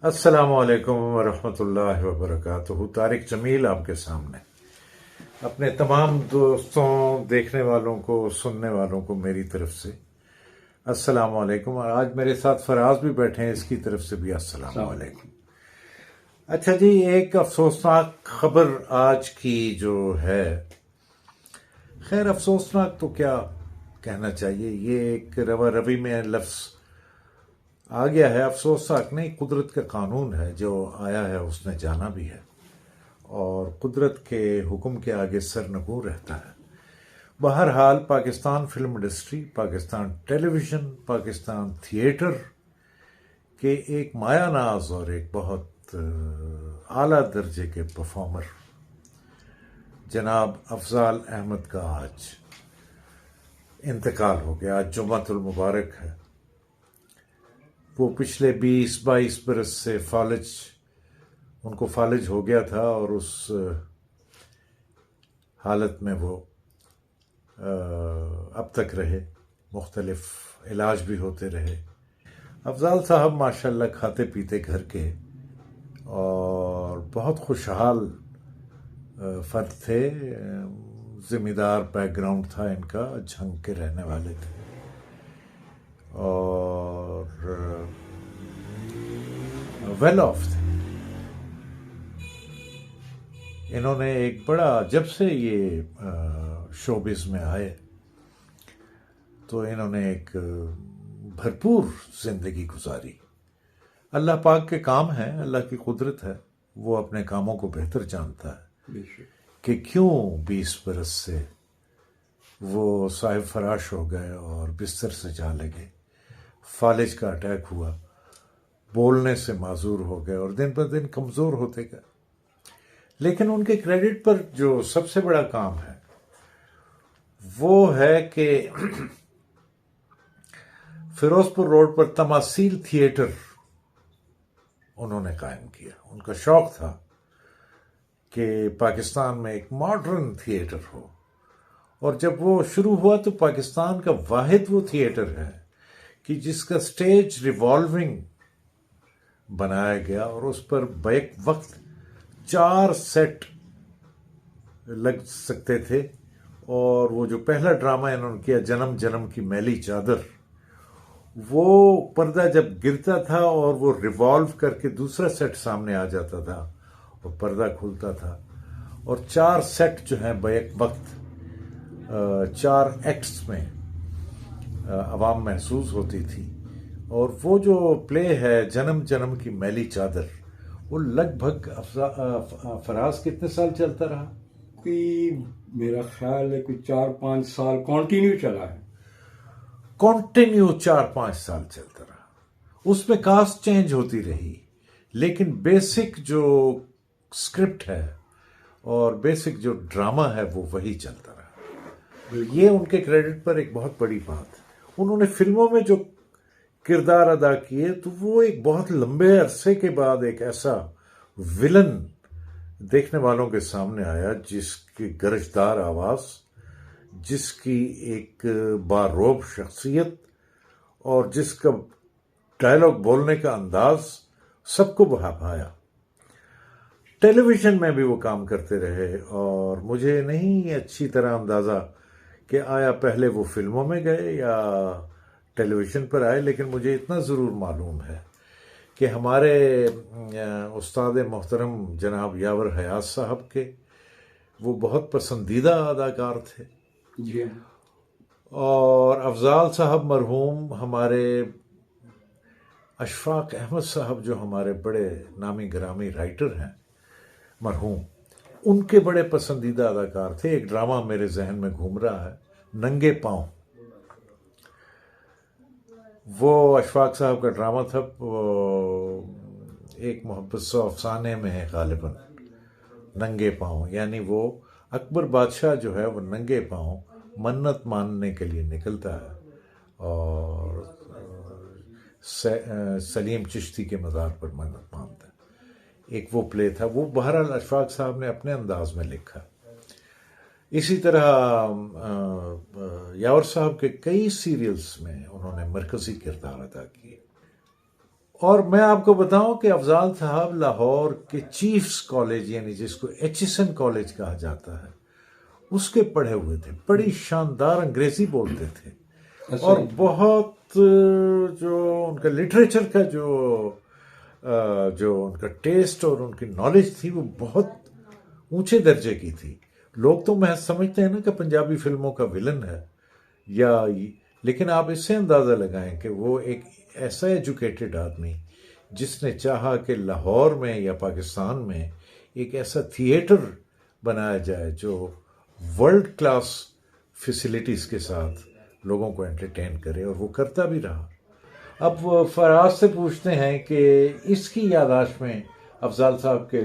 अस्सलामु अलैकुम वरहमतुल्लाहि वबरकातुहू। तारिक जमील आपके सामने अपने तमाम दोस्तों, देखने वालों को, सुनने वालों को मेरी तरफ से अस्सलामु अलैकुम। और आज मेरे साथ फराज भी बैठे हैं, इसकी तरफ से भी अस्सलामु अलैकुम। अच्छा जी, एक अफसोसनाक खबर आज की जो है, खैर अफसोसनाक तो क्या कहना चाहिए, ये एक रवा रवी में लफ्ज़ आ गया है। अफसोसनाक नहीं, कुदरत का कानून है, जो आया है उसने जाना भी है और कुदरत के हुक्म के आगे सरनगू रहता है। बहरहाल Pakistan film industry, Pakistan television, Pakistan theatre के एक मायानाज और एक बहुत आला दर्जे के परफॉर्मर जनाब अफजाल अहमद का आज इंतकाल हो गया। आज जुम्मतुल मुबारक है। वो पिछले 20-22 बरस से उनको फालिज हो गया था और उस हालत में वो अब तक रहे, मुख्तलिफ इलाज भी होते रहे। अफजाल साहब माशाल्लाह खाते पीते घर के और बहुत खुशहाल फर्द थे। ज़िम्मेदार बैकग्राउंड था इनका, झंग के रहने वाले थे और वेल ऑफ थे। इन्होंने एक बड़ा, जब से ये शोबिस में आए तो इन्होंने एक भरपूर जिंदगी गुजारी। अल्लाह पाक के काम है, अल्लाह की कुदरत है, वो अपने कामों को बेहतर जानता है कि क्यों 20 बरस से वो साहिब फराश हो गए और बिस्तर से जा लगे। फालिज का अटैक हुआ, बोलने से माजूर हो गए और दिन पर दिन कमज़ोर होते गए। लेकिन उनके क्रेडिट पर जो सबसे बड़ा काम है वो है कि फिरोजपुर रोड पर तमासील थिएटर उन्होंने कायम किया। उनका शौक था कि पाकिस्तान में एक मॉडर्न थिएटर हो, और जब वो शुरू हुआ तो पाकिस्तान का वाहिद वो थिएटर है कि जिसका स्टेज रिवॉल्विंग बनाया गया और उस पर बैक वक्त 4 सेट लग सकते थे। और वो जो पहला ड्रामा इन्होंने किया, जन्म जन्म की मैली चादर, वो पर्दा जब गिरता था और वो रिवॉल्व करके दूसरा सेट सामने आ जाता था और पर्दा खुलता था, और 4 सेट जो हैं बैक वक्त 4 एक्ट्स में आवाम महसूस होती थी। और वो जो प्ले है जन्म जन्म की मैली चादर, वो लगभग फराज कितने साल चलता रहा? कि मेरा ख्याल है कि 4-5 साल कंटिन्यू चला है। कंटिन्यू 4-5 साल चलता रहा। उसमें कास्ट चेंज होती रही, लेकिन बेसिक जो स्क्रिप्ट है और बेसिक जो ड्रामा है वो वही चलता रहा। ये उनके क्रेडिट पर एक बहुत बड़ी बात है। उन्होंने फिल्मों में जो किरदार अदा किए तो वो एक बहुत लंबे अरसे के बाद एक ऐसा विलन देखने वालों के सामने आया जिसकी गरजदार आवाज़, जिसकी एक बारोब शख्सियत और जिसका डायलॉग बोलने का अंदाज सबको बहा पाया। टेलीविज़न में भी वो काम करते रहे और मुझे नहीं अच्छी तरह अंदाज़ा कि आया पहले वो फिल्मों में गए या टेलीविज़न पर आए, लेकिन मुझे इतना ज़रूर मालूम है कि हमारे उस्ताद मोहतरम जनाब यावर हयात साहब के वो बहुत पसंदीदा अदाकार थे। जी। और अफजाल साहब मरहूम, हमारे अशफाक अहमद साहब जो हमारे बड़े नामी ग्रामी राइटर हैं मरहूम, उनके बड़े पसंदीदा अदाकार थे। एक ड्रामा मेरे जहन में घूम रहा है, नंगे पाँव। वो अशफाक साहब का ड्रामा था, एक मोहब्बत सौ अफसाने में है गालिबन, नंगे पाँव। यानी वो अकबर बादशाह जो है वो नंगे पाँव मन्नत मानने के लिए निकलता है और सलीम चिश्ती के मज़ार पर मन्नत मानता है। एक वो प्ले था, वो बहरहाल अशफाक साहब ने अपने अंदाज में लिखा। इसी तरह यावर साहब के कई सीरियल्स में उन्होंने मरकज़ी किरदार अदा किए और मैं आपको बताऊं कि अफजाल साहब लाहौर के चीफ्स कॉलेज, यानी जिसको एचिसन कॉलेज कहा जाता है, उसके पढ़े हुए थे। बड़ी शानदार अंग्रेजी बोलते थे अच्छा और जी। बहुत जो उनका लिटरेचर का जो उनका टेस्ट और उनकी नॉलेज थी वो बहुत ऊंचे दर्जे की थी। लोग तो महज समझते हैं ना कि पंजाबी फिल्मों का विलन है लेकिन आप इससे अंदाज़ा लगाएं कि वो एक ऐसा एजुकेटेड आदमी जिसने चाहा कि लाहौर में या पाकिस्तान में एक ऐसा थिएटर बनाया जाए जो वर्ल्ड क्लास फैसिलिटीज़ के साथ लोगों को एंटरटेन करे, और वो करता भी रहा। अब वो फराज से पूछते हैं कि इसकी याददाश्त में अफजाल साहब के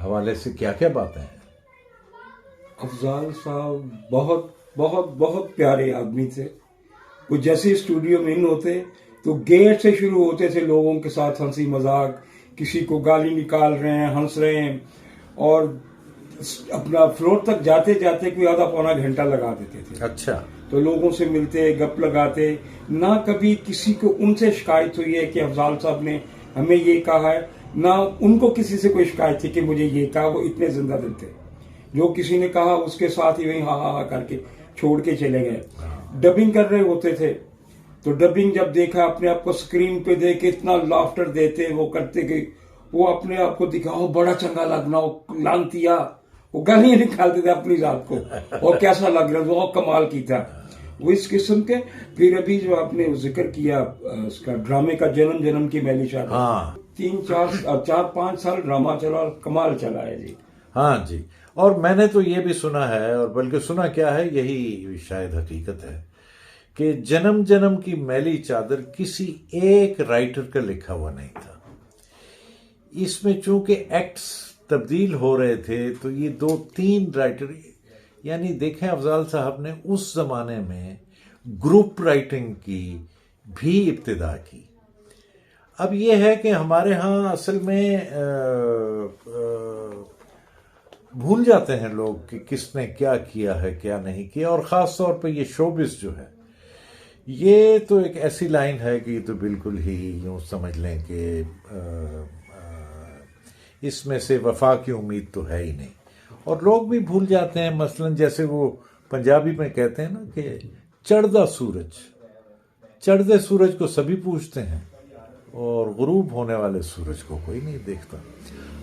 हवाले से क्या क्या बातें हैं। अफजाल साहब बहुत बहुत बहुत प्यारे आदमी थे। वो जैसे स्टूडियो में इन होते तो गेट से शुरू होते थे लोगों के साथ हंसी मजाक, किसी को गाली निकाल रहे हैं, हंस रहे हैं, और अपना फ्लोर तक जाते जाते कोई आधा पौना घंटा लगा देते थे। अच्छा। तो लोगों से मिलते, गप लगाते, ना कभी किसी को उनसे शिकायत हुई है कि अफजाल साहब ने हमें ये कहा है, ना उनको किसी से कोई शिकायत थी कि मुझे ये कहा। वो इतने जिंदा दिल थे, जो किसी ने कहा उसके साथ ही वही हा हा हा करके छोड़ के चले गए। डबिंग कर रहे होते थे तो डबिंग जब देखा, अपने आप को स्क्रीन पे देख के इतना लाफ्टर देते, वो करते कि वो अपने आप को दिखाओ बड़ा चंगा लगना, लानतिया, वो गालियां निकालते थे अपनी जात को, और कैसा लग रहा था, वो कमाल की था वो इस किस्म के। फिर अभी जो आपने जिक्र किया उसका ड्रामे का, जन्म जन्म की मैली शादी, हाँ 4-5 साल ड्रामा चला, कमाल चला है जी। हाँ जी। और मैंने तो ये भी सुना है, और बल्कि सुना क्या है, यही शायद हकीकत है कि जन्म जन्म की मैली चादर किसी एक राइटर का लिखा हुआ नहीं था। इसमें चूंकि एक्ट्स तब्दील हो रहे थे तो ये 2-3 राइटर, यानी देखें अफजाल साहब ने उस जमाने में ग्रुप राइटिंग की भी इब्तिदा की। अब ये है कि हमारे यहाँ असल में भूल जाते हैं लोग कि किसने क्या किया है क्या नहीं किया, और ख़ास तौर पे ये शोबिस जो है, ये तो एक ऐसी लाइन है कि तो बिल्कुल ही यूँ समझ लें कि इसमें से वफा की उम्मीद तो है ही नहीं, और लोग भी भूल जाते हैं। मसलन जैसे वो पंजाबी में कहते हैं ना कि चढ़दा सूरज, चढ़ते सूरज को सभी पूछते हैं और गुरूब होने वाले सूरज को कोई नहीं देखता।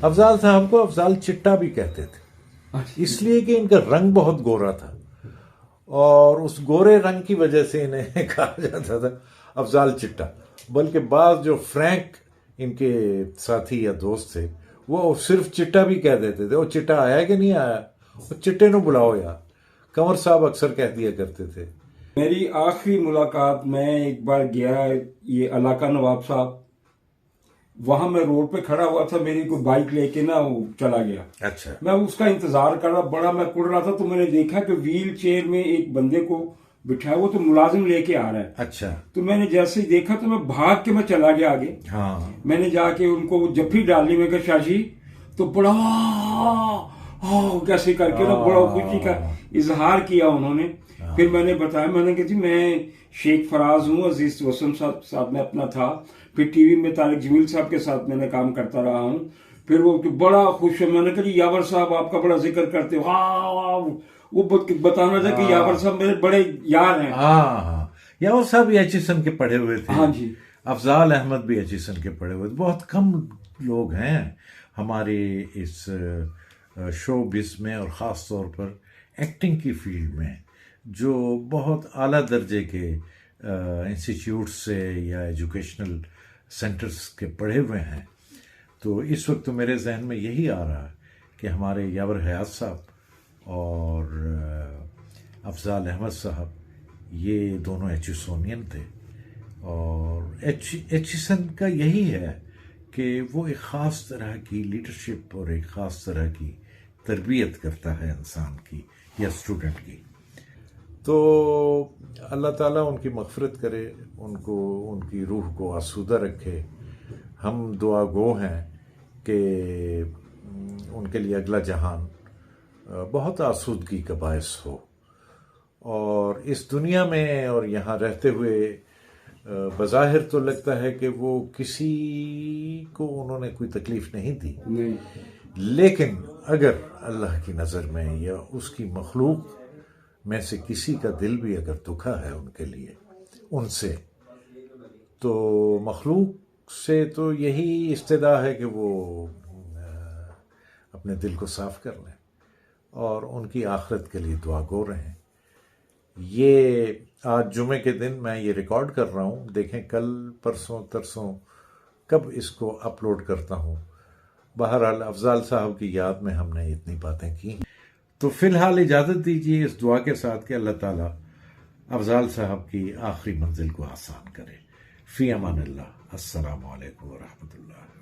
अफजाल साहब को अफजाल चिट्टा भी कहते थे, इसलिए कि इनका रंग बहुत गोरा था, और उस गोरे रंग की वजह से इन्हें कहा जाता था अफजाल चिट्टा। बल्कि बाद जो फ्रैंक इनके साथी या दोस्त थे वो सिर्फ चिट्टा भी कह देते थे। वो चिट्टा आया कि नहीं आया, वो चिट्टे ਨੂੰ बुलाओ यार, कंवर साहब अक्सर कह दिया करते थे। मेरी आखिरी मुलाकात, मैं एक बार गया ये इलाका नवाब साहब, वहां मैं रोड पे खड़ा हुआ था, मेरी कोई बाइक लेके ना वो चला गया। अच्छा। मैं उसका इंतजार कर रहा, बड़ा मैं कुड़ रहा था, तो मैंने देखा कि व्हील चेयर में एक बंदे को बिठाया, वो तो मुलाजिम लेके आ रहा है। अच्छा। तो मैंने जैसे ही देखा तो मैं भाग के मैं चला गया आगे। हाँ। मैंने जाके उनको वो जफ्फी डालनी, में कहा शाजी, तो बड़ा कैसे करके ना बड़ा खुशी का इजहार किया उन्होंने। फिर मैंने बताया, मैंने कहा जी मैं शेख फराज हूँ, अजीज वसम साहब में अपना था, फिर टीवी में तारिक जमील साहब के साथ मैंने काम करता रहा हूँ। फिर वो बड़ा खुश है, मैंने कहा जी यावर साहब आपका बड़ा जिक्र करते हो। हाँ, वो बताना था कि यावर साहब मेरे बड़े यार हैं। हाँ, यावर साहब भी एचिसन के पढ़े हुए थे। हाँ जी। अफजाल अहमद भी एचिसन के पढ़े हुए थे। बहुत कम लोग हैं हमारे इस शो बिज में, और ख़ास तौर पर एक्टिंग की फील्ड में, जो बहुत आला दर्जे के इंस्टीट्यूट से या एजुकेशनल सेंटर्स के पढ़े हुए हैं। तो इस वक्त तो मेरे जहन में यही आ रहा है कि हमारे यावर हयात साहब और अफजाल अहमद साहब, ये दोनों एचिसोनियन थे, और एचिसन का यही है कि वो एक ख़ास तरह की लीडरशिप और एक ख़ास तरह की तरबियत करता है इंसान की या स्टूडेंट की। तो अल्लाह ताला उनकी मग़फ़िरत करे, उनको उनकी रूह को आसूदा रखे। हम दुआ गो हैं कि उनके लिए अगला जहान बहुत आसूदगी का बायस हो, और इस दुनिया में और यहाँ रहते हुए बज़ाहिर तो लगता है कि वो किसी को उन्होंने कोई तकलीफ नहीं दी, नहीं, लेकिन अगर अल्लाह की नज़र में या उसकी मखलूक में से किसी का दिल भी अगर दुखा है उनके लिए, उनसे, तो मखलूक से तो यही इस्तदा है कि वो अपने दिल को साफ कर लें और उनकी आखिरत के लिए दुआ गो रहें। ये आज जुमे के दिन मैं ये रिकॉर्ड कर रहा हूँ, देखें कल परसों तरसों कब इसको अपलोड करता हूँ। बहरहाल अफजाल साहब की याद में हमने इतनी बातें की। तो फिलहाल इजाज़त दीजिए इस दुआ के साथ कि अल्लाह ताला अफजाल साहब की आखिरी मंजिल को आसान करे। फ़ी अमान अल्लाह। अस्सलामु अलैकुम व रहमतुल्लाह।